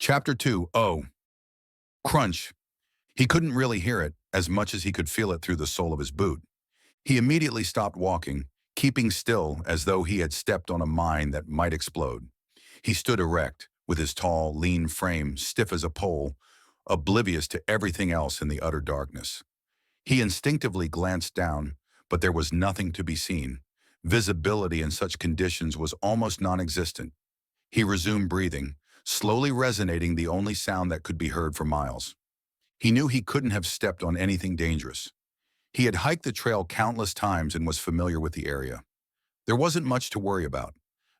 Chapter 2. Oh, crunch. He couldn't really hear it as much as he could feel it through the sole of his boot. He immediately stopped walking, keeping still as though he had stepped on a mine that might explode. He stood erect, with his tall, lean frame stiff as a pole, oblivious to everything else in the utter darkness. He instinctively glanced down, but there was nothing to be seen. Visibility in such conditions was almost non-existent. He resumed breathing, slowly resonating the only sound that could be heard for miles. He knew he couldn't have stepped on anything dangerous. He had hiked the trail countless times and was familiar with the area. There wasn't much to worry about.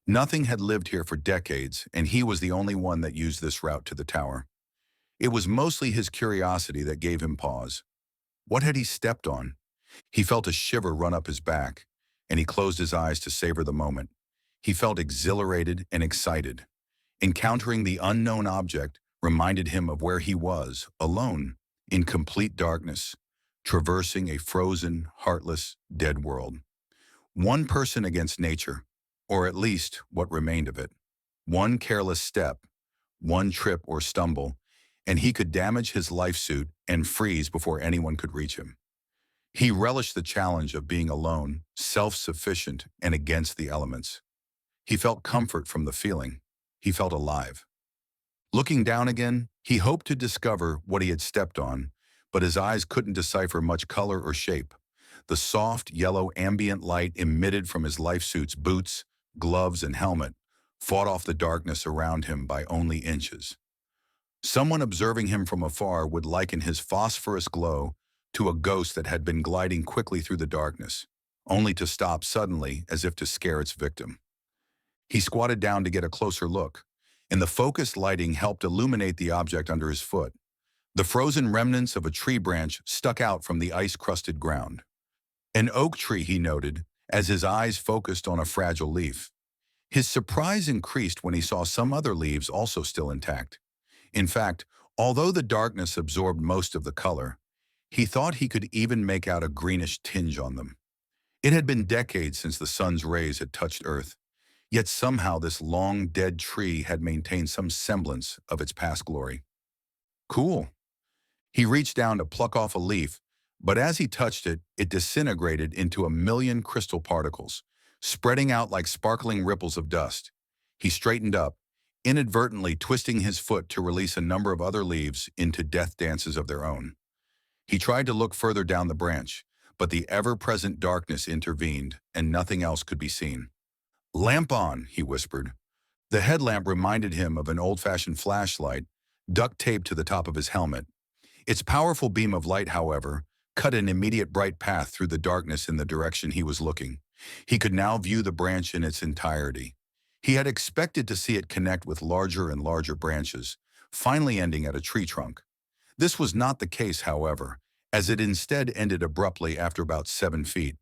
Nothing had lived here for decades, and he was the only one that used this route to the tower. It was mostly his curiosity that gave him pause. What had he stepped on? He felt a shiver run up his back, and he closed his eyes to savor the moment. He felt exhilarated and excited. Encountering the unknown object reminded him of where he was, alone, in complete darkness, traversing a frozen, heartless, dead world. One person against nature, or at least what remained of it. One careless step, one trip or stumble, and he could damage his life suit and freeze before anyone could reach him. He relished the challenge of being alone, self-sufficient, and against the elements. He felt comfort from the feeling. He felt alive. Looking down again, he hoped to discover what he had stepped on, but his eyes couldn't decipher much color or shape. The soft, yellow ambient light emitted from his life suit's boots, gloves, and helmet fought off the darkness around him by only inches. Someone observing him from afar would liken his phosphorus glow to a ghost that had been gliding quickly through the darkness, only to stop suddenly as if to scare its victim. He squatted down to get a closer look, and the focused lighting helped illuminate the object under his foot. The frozen remnants of a tree branch stuck out from the ice-crusted ground. An oak tree, he noted, as his eyes focused on a fragile leaf. His surprise increased when he saw some other leaves also still intact. In fact, although the darkness absorbed most of the color, he thought he could even make out a greenish tinge on them. It had been decades since the sun's rays had touched Earth, yet somehow this long, dead tree had maintained some semblance of its past glory. Cool. He reached down to pluck off a leaf, but as he touched it, it disintegrated into a million crystal particles, spreading out like sparkling ripples of dust. He straightened up, inadvertently twisting his foot to release a number of other leaves into death dances of their own. He tried to look further down the branch, but the ever-present darkness intervened, and nothing else could be seen. "Lamp on," he whispered. The headlamp reminded him of an old-fashioned flashlight, duct-taped to the top of his helmet. Its powerful beam of light, however, cut an immediate bright path through the darkness in the direction he was looking. He could now view the branch in its entirety. He had expected to see it connect with larger and larger branches, finally ending at a tree trunk. This was not the case, however, as it instead ended abruptly after about 7 feet.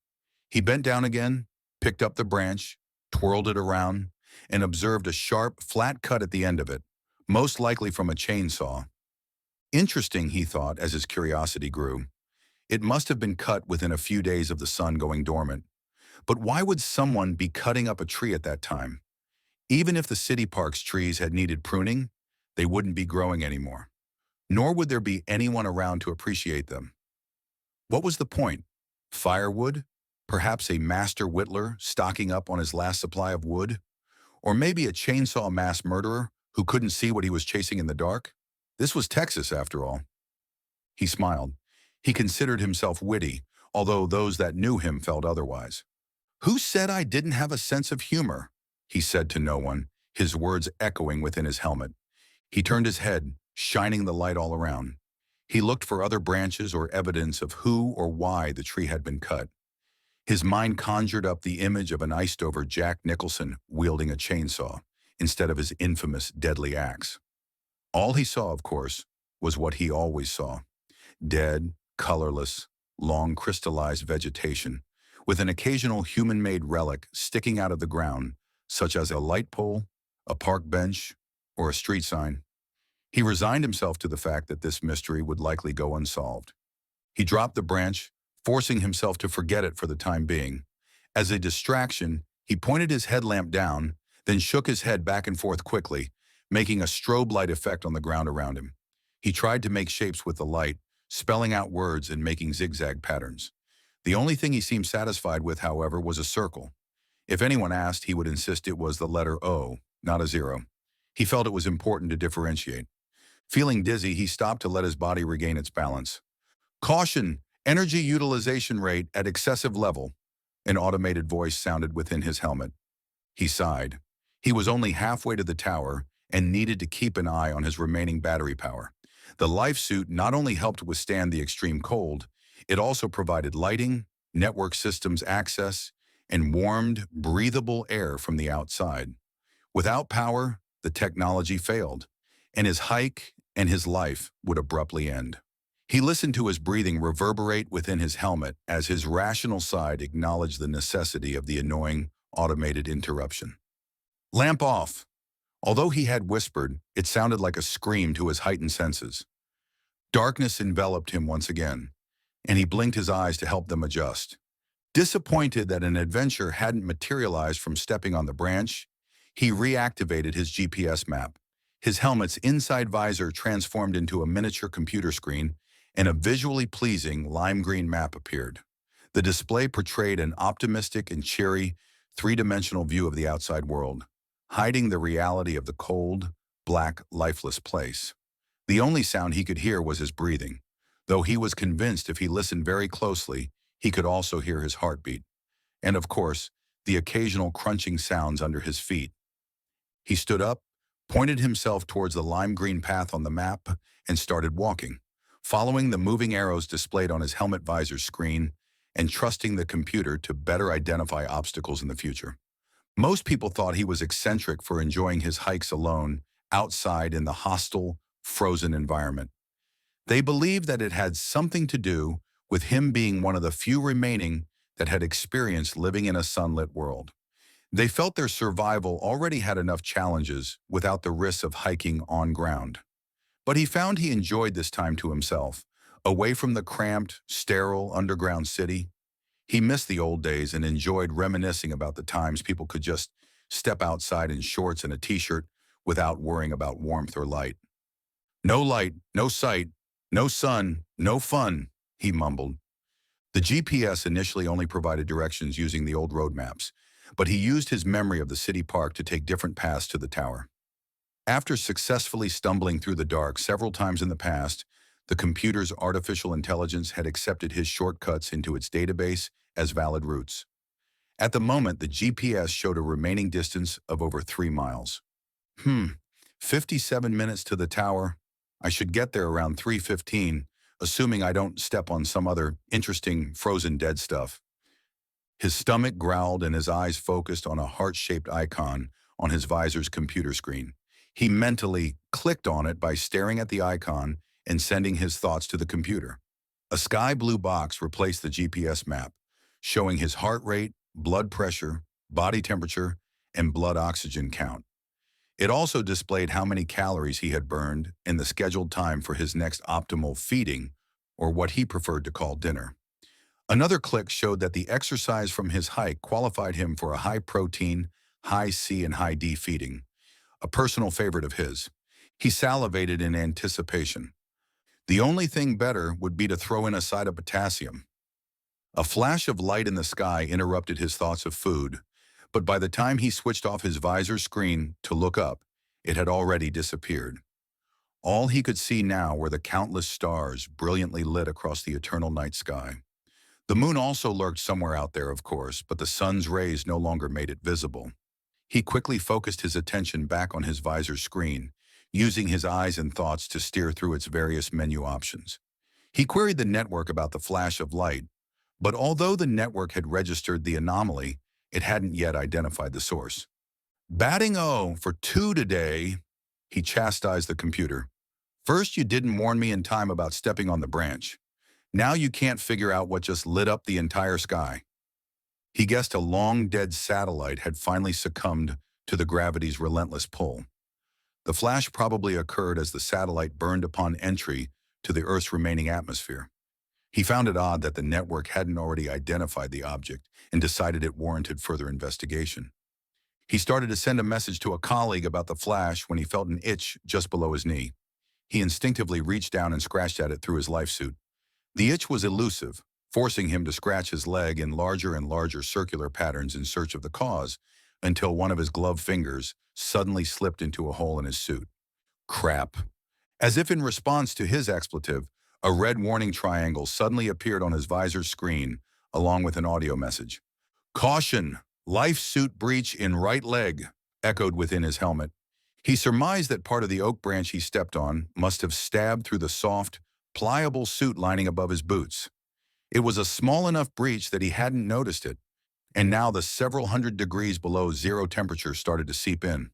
He bent down again, picked up the branch, twirled it around, and observed a sharp, flat cut at the end of it, most likely from a chainsaw. Interesting, he thought as his curiosity grew. It must have been cut within a few days of the sun going dormant. But why would someone be cutting up a tree at that time? Even if the city park's trees had needed pruning, they wouldn't be growing anymore. Nor would there be anyone around to appreciate them. What was the point? Firewood? Perhaps a master whittler stocking up on his last supply of wood? Or maybe a chainsaw mass murderer who couldn't see what he was chasing in the dark? This was Texas, after all. He smiled. He considered himself witty, although those that knew him felt otherwise. "Who said I didn't have a sense of humor?" he said to no one, his words echoing within his helmet. He turned his head, shining the light all around. He looked for other branches or evidence of who or why the tree had been cut. His mind conjured up the image of an iced-over Jack Nicholson wielding a chainsaw instead of his infamous deadly axe. All he saw, of course, was what he always saw: dead, colorless, long crystallized vegetation, with an occasional human-made relic sticking out of the ground, such as a light pole, a park bench, or a street sign. He resigned himself to the fact that this mystery would likely go unsolved. He dropped the branch, forcing himself to forget it for the time being. As a distraction, he pointed his headlamp down, then shook his head back and forth quickly, making a strobe light effect on the ground around him. He tried to make shapes with the light, spelling out words and making zigzag patterns. The only thing he seemed satisfied with, however, was a circle. If anyone asked, he would insist it was the letter O, not a zero. He felt it was important to differentiate. Feeling dizzy, he stopped to let his body regain its balance. Caution, energy utilization rate at excessive level, an automated voice sounded within his helmet. He sighed. He was only halfway to the tower and needed to keep an eye on his remaining battery power. The life suit not only helped withstand the extreme cold, it also provided lighting, network systems access, and warmed, breathable air from the outside. Without power, the technology failed, and his hike and his life would abruptly end. He listened to his breathing reverberate within his helmet as his rational side acknowledged the necessity of the annoying, automated interruption. Lamp off. Although he had whispered, it sounded like a scream to his heightened senses. Darkness enveloped him once again, and he blinked his eyes to help them adjust. Disappointed that an adventure hadn't materialized from stepping on the branch, he reactivated his GPS map. His helmet's inside visor transformed into a miniature computer screen, and a visually pleasing lime green map appeared. The display portrayed an optimistic and cheery, three-dimensional view of the outside world, hiding the reality of the cold, black, lifeless place. The only sound he could hear was his breathing, though he was convinced if he listened very closely, he could also hear his heartbeat. And of course, the occasional crunching sounds under his feet. He stood up, pointed himself towards the lime green path on the map, and started walking, following the moving arrows displayed on his helmet visor screen and trusting the computer to better identify obstacles in the future. Most people thought he was eccentric for enjoying his hikes alone, outside in the hostile, frozen environment. They believed that it had something to do with him being one of the few remaining that had experienced living in a sunlit world. They felt their survival already had enough challenges without the risks of hiking on ground. But he found he enjoyed this time to himself, away from the cramped, sterile underground city. He missed the old days and enjoyed reminiscing about the times people could just step outside in shorts and a t-shirt without worrying about warmth or light. No light, no sight, no sun, no fun, he mumbled. The GPS initially only provided directions using the old road maps, but he used his memory of the city park to take different paths to the tower. After successfully stumbling through the dark several times in the past, the computer's artificial intelligence had accepted his shortcuts into its database as valid routes. At the moment, the GPS showed a remaining distance of over 3 miles. 57 minutes to the tower. I should get there around 3:15, assuming I don't step on some other interesting frozen dead stuff. His stomach growled and his eyes focused on a heart-shaped icon on his visor's computer screen. He mentally clicked on it by staring at the icon and sending his thoughts to the computer. A sky blue box replaced the GPS map, showing his heart rate, blood pressure, body temperature, and blood oxygen count. It also displayed how many calories he had burned and the scheduled time for his next optimal feeding, or what he preferred to call dinner. Another click showed that the exercise from his hike qualified him for a high-protein, high-C and high-D feeding, a personal favorite of his. He salivated in anticipation. The only thing better would be to throw in a side of potassium. A flash of light in the sky interrupted his thoughts of food, but by the time he switched off his visor screen to look up, it had already disappeared. All he could see now were the countless stars brilliantly lit across the eternal night sky. The moon also lurked somewhere out there, of course, but the sun's rays no longer made it visible. He quickly focused his attention back on his visor screen, using his eyes and thoughts to steer through its various menu options. He queried the network about the flash of light, but although the network had registered the anomaly, it hadn't yet identified the source. Batting O for 2 today, he chastised the computer. First, you didn't warn me in time about stepping on the branch. Now you can't figure out what just lit up the entire sky. He guessed a long-dead satellite had finally succumbed to the gravity's relentless pull. The flash probably occurred as the satellite burned upon entry to the Earth's remaining atmosphere. He found it odd that the network hadn't already identified the object and decided it warranted further investigation. He started to send a message to a colleague about the flash when he felt an itch just below his knee. He instinctively reached down and scratched at it through his life suit. The itch was elusive, forcing him to scratch his leg in larger and larger circular patterns in search of the cause, until one of his gloved fingers suddenly slipped into a hole in his suit. Crap. As if in response to his expletive, a red warning triangle suddenly appeared on his visor's screen, along with an audio message. "Caution! Life suit breach in right leg," echoed within his helmet. He surmised that part of the oak branch he stepped on must have stabbed through the soft, pliable suit lining above his boots. It was a small enough breach that he hadn't noticed it, and now the several hundred degrees below zero temperature started to seep in.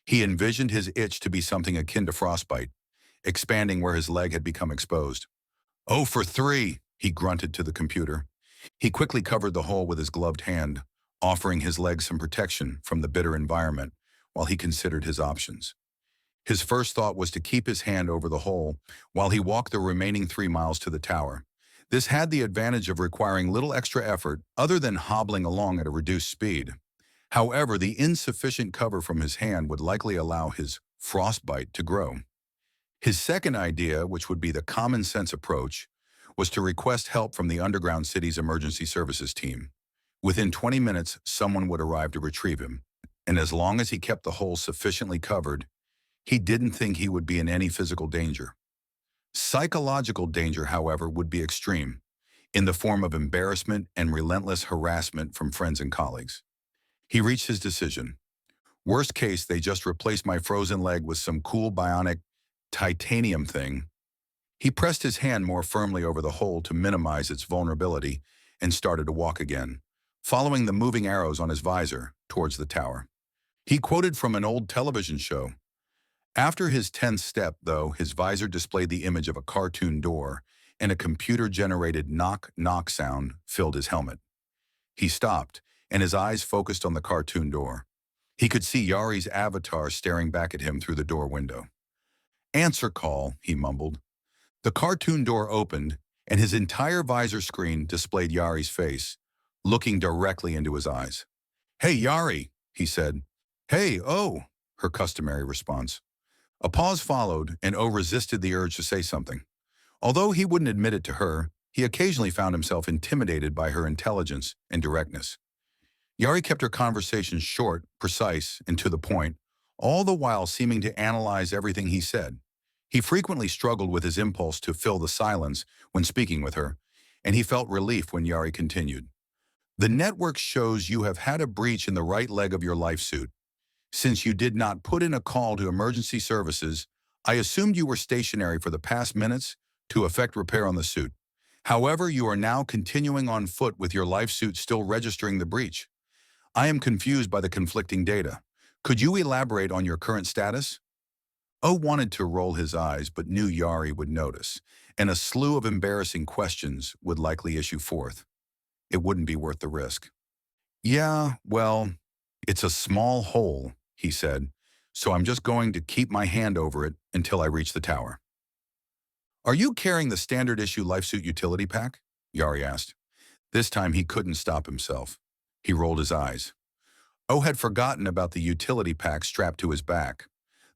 He envisioned his itch to be something akin to frostbite, expanding where his leg had become exposed. "Oh for 3, he grunted to the computer. He quickly covered the hole with his gloved hand, offering his leg some protection from the bitter environment while he considered his options. His first thought was to keep his hand over the hole while he walked the remaining 3 miles to the tower. This had the advantage of requiring little extra effort other than hobbling along at a reduced speed. However, the insufficient cover from his hand would likely allow his frostbite to grow. His second idea, which would be the common sense approach, was to request help from the underground city's emergency services team. Within 20 minutes, someone would arrive to retrieve him, and as long as he kept the hole sufficiently covered, he didn't think he would be in any physical danger. Psychological danger, however, would be extreme, in the form of embarrassment and relentless harassment from friends and colleagues. He reached his decision. Worst case, they just replaced my frozen leg with some cool bionic titanium thing. He pressed his hand more firmly over the hole to minimize its vulnerability and started to walk again, following the moving arrows on his visor towards the tower. He quoted from an old television show. After his 10th step, though, his visor displayed the image of a cartoon door, and a computer-generated knock-knock sound filled his helmet. He stopped, and his eyes focused on the cartoon door. He could see Yari's avatar staring back at him through the door window. "Answer call," he mumbled. The cartoon door opened, and his entire visor screen displayed Yari's face, looking directly into his eyes. "Hey, Yari," he said. "Hey, oh," her customary response. A pause followed, and O resisted the urge to say something. Although he wouldn't admit it to her, he occasionally found himself intimidated by her intelligence and directness. Yari kept her conversations short, precise, and to the point, all the while seeming to analyze everything he said. He frequently struggled with his impulse to fill the silence when speaking with her, and he felt relief when Yari continued. "The network shows you have had a breach in the right leg of your life suit. Since you did not put in a call to emergency services, I assumed you were stationary for the past minutes to effect repair on the suit. However, you are now continuing on foot with your life suit still registering the breach. I am confused by the conflicting data. Could you elaborate on your current status?" O wanted to roll his eyes but knew Yari would notice, and a slew of embarrassing questions would likely issue forth. It wouldn't be worth the risk. "Yeah, well, it's a small hole," he said, "so I'm just going to keep my hand over it until I reach the tower." "Are you carrying the standard issue lifesuit utility pack?" Yari asked. This time he couldn't stop himself. He rolled his eyes. O had forgotten about the utility pack strapped to his back,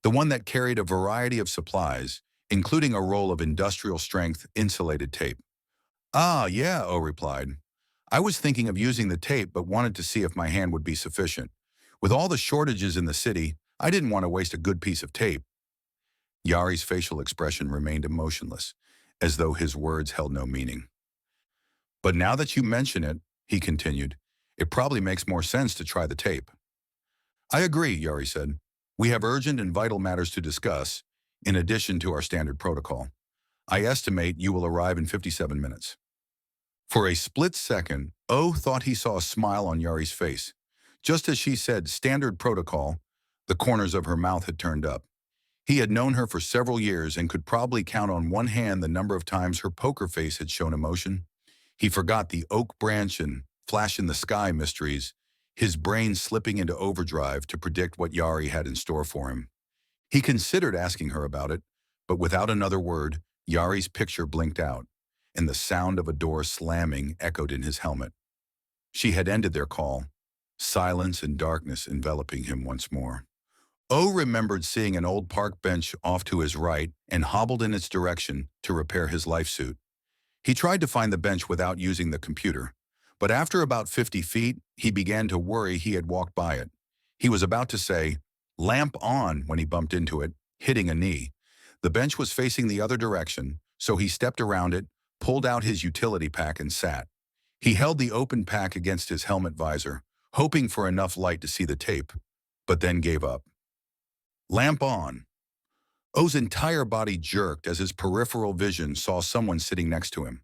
the one that carried a variety of supplies, including a roll of industrial-strength insulated tape. "Ah, yeah," O replied. "I was thinking of using the tape but wanted to see if my hand would be sufficient. With all the shortages in the city, I didn't want to waste a good piece of tape." Yari's facial expression remained emotionless, as though his words held no meaning. "But now that you mention it," he continued, "it probably makes more sense to try the tape." "I agree," Yari said. "We have urgent and vital matters to discuss, in addition to our standard protocol. I estimate you will arrive in 57 minutes. For a split second, O thought he saw a smile on Yari's face. Just as she said standard protocol, the corners of her mouth had turned up. He had known her for several years and could probably count on one hand the number of times her poker face had shown emotion. He forgot the oak branch and flash in the sky mysteries, his brain slipping into overdrive to predict what Yari had in store for him. He considered asking her about it, but without another word, Yari's picture blinked out, and the sound of a door slamming echoed in his helmet. She had ended their call. silence and darkness enveloping him once more. O remembered seeing an old park bench off to his right and hobbled in its direction to repair his life suit. He tried to find the bench without using the computer, but after about 50 feet, he began to worry he had walked by it. He was about to say, "Lamp on," when he bumped into it, hitting a knee. The bench was facing the other direction, so he stepped around it, pulled out his utility pack and sat. He held the open pack against his helmet visor, hoping for enough light to see the tape, but then gave up. Lamp on. O's entire body jerked as his peripheral vision saw someone sitting next to him.